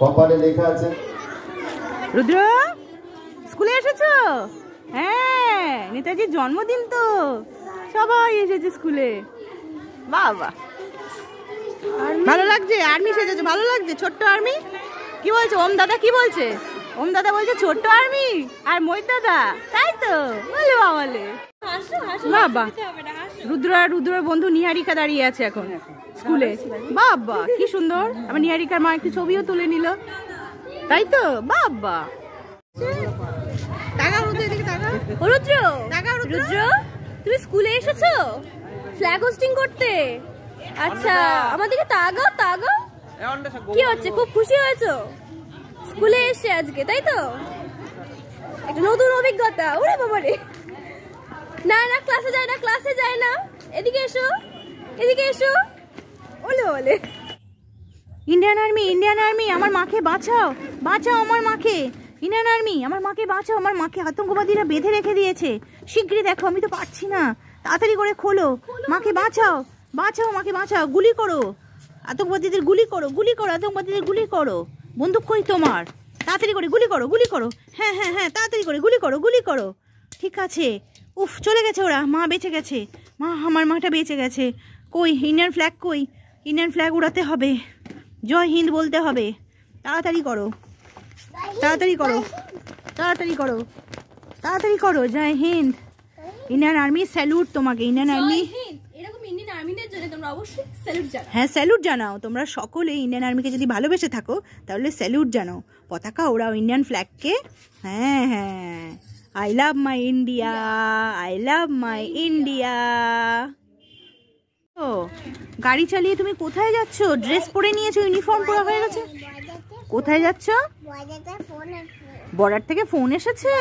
কপালে লেখা আছে। রুদ্র স্কুলে এসেছো? হ্যাঁ, নেতাজির জন্মদিন তো, সবাই এসেছে স্কুলে। বাবা ভালো লাগছে, আর্মি সেজেছো, ভালো লাগছে। ছোট্ট আর্মি কি বলছে? ওম দাদা কি বলছে? ওম দাদা বলছে ছোট্ট আর্মি আর মহিত দাদা, তাই তো বলে বাবালে। বাবা রুদ্র বন্ধু নিহারিকা দাঁড়িয়ে আছে এখন স্কুলে। বাবা কি সুন্দর। আমার নিহারিকার মা একটু ছবিও তুলে নিল, তাই তো। বাবা রুদ্র, তুমি স্কুলে এসেছো ফ্ল্যাগ হোস্টিং করতে? আচ্ছা, আমাদেরকে তাগাও। কি হচ্ছে, খুব খুশি হয়েছো স্কুলে এসে আজকে, তাই তো? একটা নতুন অভিজ্ঞতা। ওরে বাবা রে, না ক্লাসে যায় না। এদিকে এসো। ওলে ইন্ডিয়ান আর্মি আমার মাকে বাঁচাও আমার মাকে। ইন্ডিয়ান আর্মি আমার মাকে বাঁচাও, আমার মাকে আতঙ্কবাদীরা বেঁধে রেখে দিয়েছে। শিগগিরই দেখো, আমি তো পারছি না, তাড়াতাড়ি করে খোলো। মাকে বাঁচাও মাকে বাঁচাও। গুলি করো আতঙ্কবাদীদের, গুলি করো আতঙ্কবাদীদের, গুলি করো। বন্দুক কই তোমার? তাড়াতাড়ি করে গুলি করো। হ্যাঁ, তাড়াতাড়ি করে গুলি করো। ঠিক আছে। উফ, চলে গেছে ওরা। মা বেঁচে গেছে, আমার মাটা বেঁচে গেছে। কই ইন্ডিয়ান ফ্ল্যাগ কই? ইন্ডিয়ান ফ্ল্যাগ উড়াতে হবে, জয় হিন্দ বলতে হবে। তাড়াতাড়ি করো। জয় হিন্দ। ইন্ডিয়ান আর্মি স্যালুট তোমাকে। ইন্ডিয়ান আর্মি, এরকম ইন্ডিয়ান আর্মিদের জন্য তোমরা অবশ্যই স্যালুট জানাও। হ্যাঁ, স্যালুট জানাও। তোমরা সকলে ইন্ডিয়ান আর্মিকে যদি ভালোবেসে থাকো তাহলে স্যালুট জানাও, পতাকা ওড়াও ইন্ডিয়ান ফ্ল্যাগকে। হ্যাঁ, আই লাভ মাই ইন্ডিয়া। ও গাড়ি চালিয়ে তুমি কোথায় যাচ্ছ? ড্রেস পরে নিয়েছো, ইউনিফর্ম পরা হয়ে গেছে। কোথায় যাচ্ছ? বর্ডার থেকে ফোন এসেছে।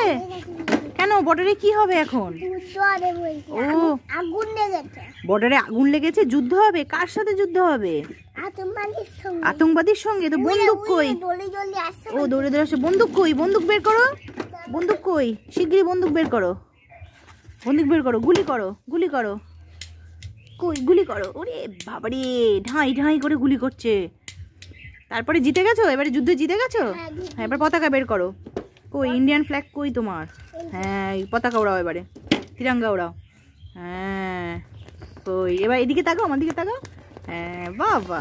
কেন, বর্ডারে কি হবে এখন? ও, বর্ডারে আগুন লেগেছে, যুদ্ধ হবে। কার সাথে যুদ্ধ হবে? আতঙ্কবাদীর সঙ্গে। তো বন্দুক কই? ও দৌড়ে আসে। বন্দুক কই? বন্দুক বের করো। শিগগিরই বন্দুক বের করো। গুলি করো। কই গুলি করো। ওরে বাবারে, ঢাই করে গুলি করছে। তারপরে জিতে গেছো? এবারে যুদ্ধে জিতে গেছো? হ্যাঁ, এবার পতাকা বের করো। কই ইন্ডিয়ান ফ্ল্যাগ কই তোমার? হ্যাঁ, পতাকা ওড়াও, এবারে তিরঙ্গা ওড়াও। হ্যাঁ, কই এবার এদিকে তাকাও, আমার দিকে তাকাও। হ্যাঁ, বাবা।